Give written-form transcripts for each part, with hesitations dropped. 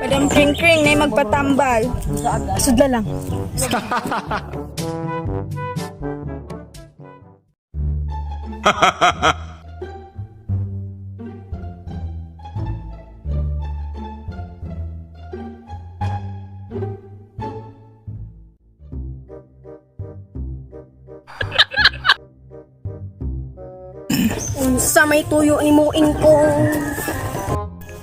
Madam Kring-Kring na magpatambal. Sudla lang. Unsa may tuyo imuing ko.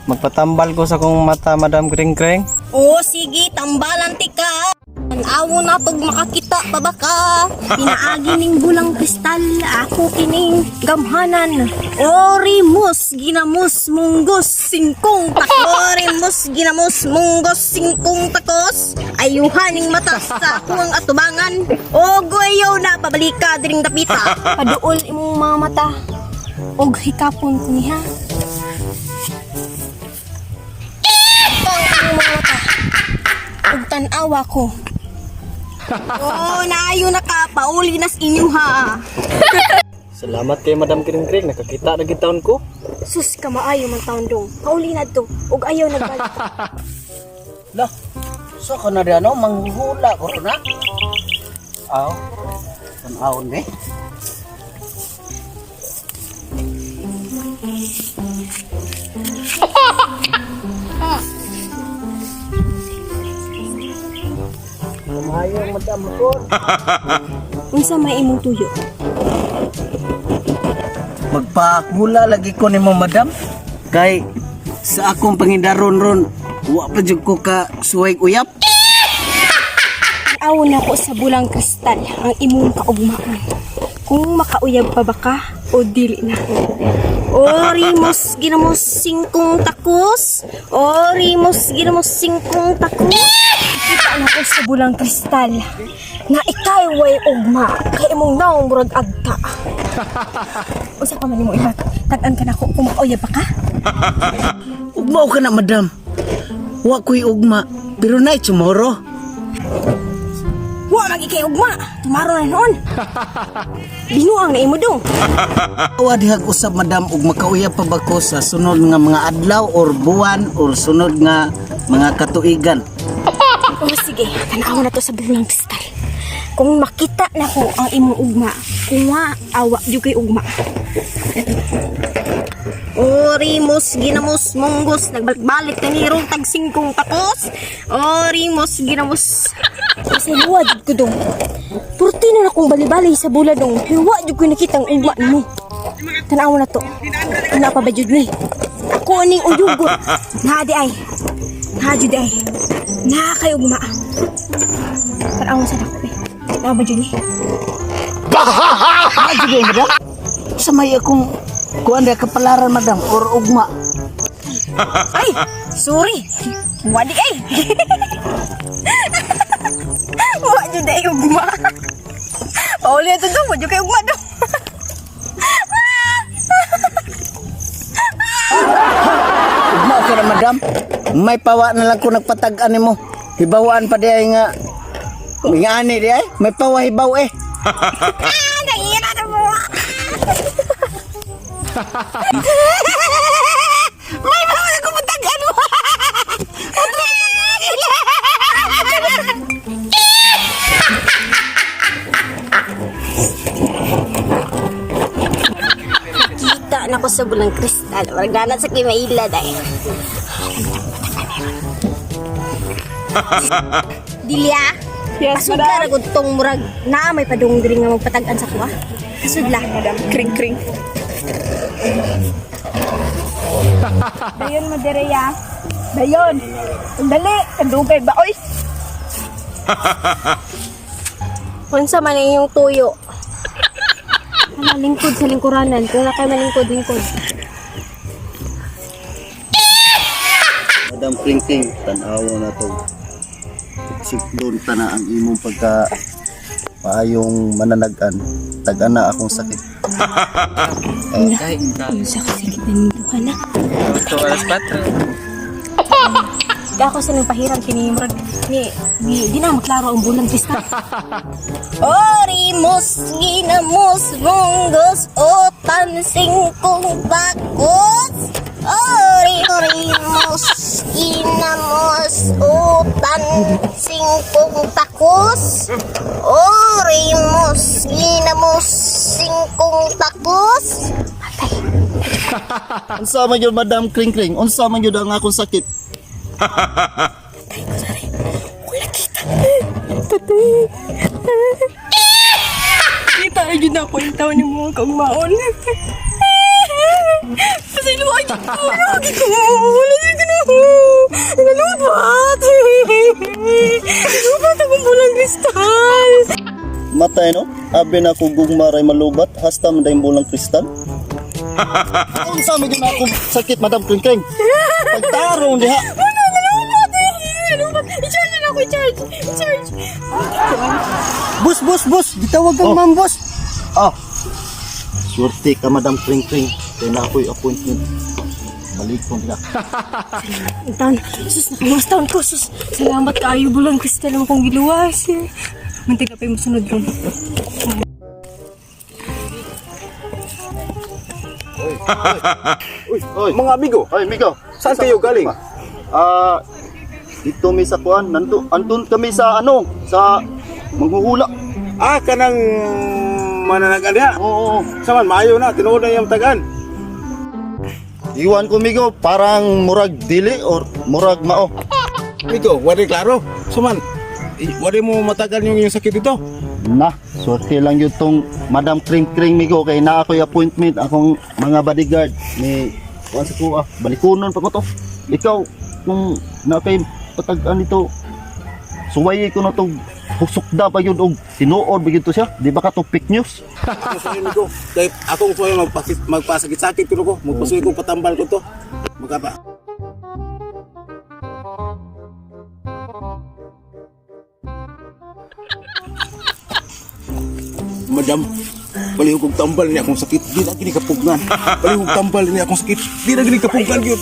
Magpatambal ko sa kong mata, Madam Kring-Kring. Oo, sige, tambalan tika. Tanawo na tog makakita pa ba ka? Pinaagi ning bulang kristal, ako kining gamhanan. Orimus, ginamos, munggos, singkong takos. Orimus, ginamos, munggos, singkong takos. Ayuhan ning mata sa akong atubangan. O goyaw na, pabalika diring dapita. Paduol imong mga mata. Og hikapon ko niha. Ug tan-awa ko. Oh, naayo na ka, pauli nas inyo ha. Salamat kay Madam Kring-Kring, nakakita na gitaon ko. Sus ka maayo man taon dong. Pauli na to, ug ayaw nagbalik. Lah, so ka na rin ano, manghula ko na. Aw, tanawon eh. Lumayo, madam ko. Unsa may imong tuyo? Magpahula lagi ko ni mo, madam. Kay sa akong pangindaron ron, wa pa jud ko ka suway uyap. Aw na ko sa bulang kristal ang imong kaugmaan. Kung makauyab pa ba ka o dili na. Orimos ginamos singkong takos. Orimos ginamos singkong takos. Kita na ko sa bulang kristal na ikay way ugma kay imong naong murag agta. Usa pa man nimo ibat. Tag-an ka na ko kung makauyab pa ka? Ugma ka na, madam. Wa ko'y ugma, pero na tomorrow. Wa lagi kay ugma. Tumaro na noon. Binuang na imo dong. Wa dihag usab, madam, ug makauyab pa ba ko sa sunod nga mga adlaw or buwan or sunod nga mga katuigan. Oh, sige, tanaw na to sa bulang kristal. Kung makita na ko ang imong ugma, kung awa di kay ugma. Orimos ginamos munggos nagbalik na ni rong tag singkong takos. Orimos ginamos. Kasi luwad ko dong. Purti na akong bali-bali sa bula dong. Hiwa jud ko nakita ang ugma nimo. Tanaw na to. Ana pa ba jud ni? Ako ning uyugot. Na di ay. Na jud ay. Na kay ugma. Tanaw sa dako. Na ba jud ni? Aji ba, madam? Sa may akong kuan dia kapalaran, madam, or ugma. Ay, sorry. Wadi ay. Wa jud ay ugma. Pauli ito daw, wa jud kay ugma daw. Ugma ka na madam. May pawa na lang ko nagpatag-an mo. Hibawaan pa di ay nga. Nga ani di ay. May pawa hibaw eh. Nangina na mo. May mga kumutag ano. Kita na ko sa bulang kristal. Warganat sa kimaila dahil. Dilia? Yes, Asud madam. ka ragutong murag na may padung diri nga magpatag-an sa kuha. Asud la, madam. Kring-kring. Dayon mo dire ya. Dayon. Dali, kadugay ba oy? Unsa man yung tuyo? Ano, lingkod sa lingkuranan. Kung na kayo malingkod. Madam Pringking, tanawa na to. Sikdon ta na ang imong pagka paayong mananagan. Tag-ana akong sakit. Unsa ka sakit na nito, anak? Ito alas 4. Ako sa nang pahiram kini murag di na maklaro ang bulang pista. Orimos ginamos munggos o tansing kong bakos. Orimos ginamos o tansing kong takos. Orimos ginamos singkong takos. Unsa man yun, Madam Kringkring? Unsa man yun ang akong sakit? Kita ay jud na ko yung taon ni mga kaugmaon. Kasi luwa jud ko. Lagi ko. Wala jud ko. Nalubat. Nalubat akong bulang kristal. Matay no? Abi na ko gugmaray malubat, hasta man dayong bulang kristal. Unsa man yun akong sakit, Madam Kringkring? Pagtarong diha. I-charge na ako, i-charge. Bus! Gitawag kang ma'am, boss. Surti ka, Madam Kringkring. Kaya na ako'y appointment. Balik ko nila. Taon, sus, nakamas taon ko, sus. Salamat kaayo bulang kristal mo kong giluwas. Munti ka pa yung masunod ron. Oy, Mga amigo, Oy, Migo. saan kayo galing? Dito mi sa kuan. Andun kami sa sa manghuhula. Kanang mananagan niya. Oo. Saman, maayo na, tinuod na yung tagan. Iwan ko, Migo. Parang murag dili or murag mao. Amigo, wari klaro. Saman, wari mo matagan yung sakit ito. Na, sorte lang yun tong Madam Kringkring, Migo. Kay na ako'y appointment. Akong mga bodyguard. Ni, kuan sa kuha. Balikonon pa ko to. Ikaw, kung na kay patagan nito, suway ko na itong husukda pa yun o tinuod ba yun to siya? Di ba ka to fake news? Ako sa amigo, dahil ako gusto yung magpasakit-sakit ko. Magpasuyo kong patambal ko to. Magkapa. Madam, balihog kong tambal niya akong sakit. Di na gini kapugngan. Balihog tambal niya akong sakit. Di na gini kapugngan yun.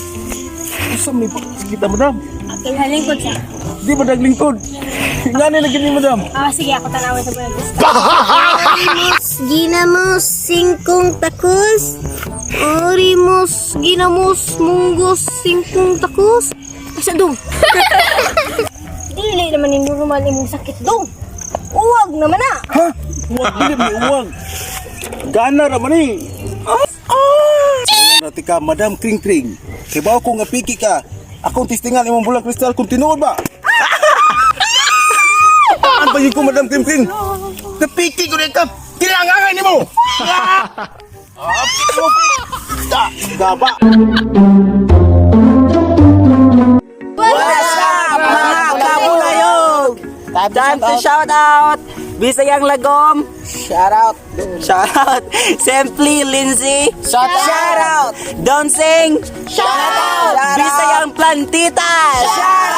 Usam ni sakit na, madam. Okay, halingkod siya. Di ba naglingkod? Nga na gini, madam. Sige, ako tanawin sa bulang kristal. Orimos ginamos singkong takos. Orimos ginamos munggos singkong takos. Asa dong? Dili naman yung normal imong sakit dong. Uwag naman na. Ha? Uwag, hindi may uwag. Gana raman eh. Ayan rati ka, Madam Kringkring. Kaya ba ako nga piki ka? Akong tistingan imong bulang kristal kung tinuod ba? Ano ba yun ko, Madam Kringkring? Napiki ko rin ka. Kinangangay ni mo! Piki mo, piki. Gaba. What's up mga kabulayog? Time to shout out Bisayang Lagom. Shout out. Simply Lindsay. Shout out. Donsing. Shout out. Bisayang Plantita. Shout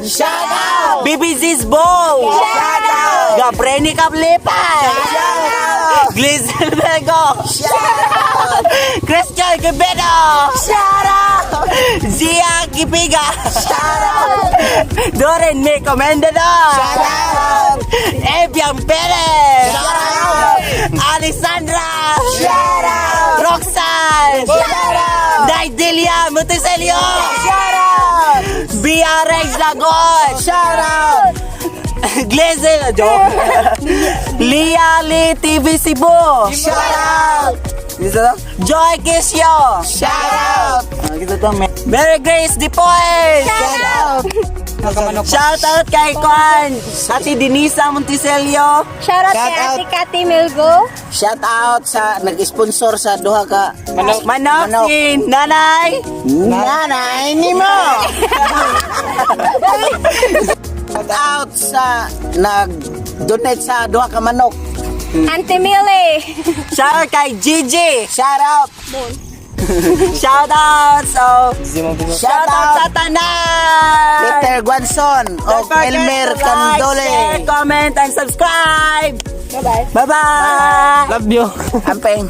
Shout out! BBZ's Bow! Shout out! Gabreni Kablipan! Shout out! Glizel Belgo! Shout out! Christian Quevedo! Shout out! Zia Kipiga! Shout out! Doren Meko Mendez! Shout out! Ebiang Perez! Shout out! Alexandra! Shout out! Roxanne! Shout out! Daidelia Monteselio! Shout out! BRX Lagon! Shout out! Glazel joke. Lia Lee TV Cebu! Shout out! Joy Kisio! Shout out! Mary Grace Dipoy! Shout out! Shout out kay Kwan! Ate Denisa Monticelio! Shoutout kay Ate Cathy Melgo. Shout out sa nag-sponsor sa duha ka manok si Nanay ni mo. Shout out sa nag-donate sa duha ka manok. Auntie Millie. Shout out kay Gigi. Shout out. Shout out shout out sa tanan. Peter Guanson o Elmer Candole. Share, comment and subscribe. Bye bye. Love you. Ampeng.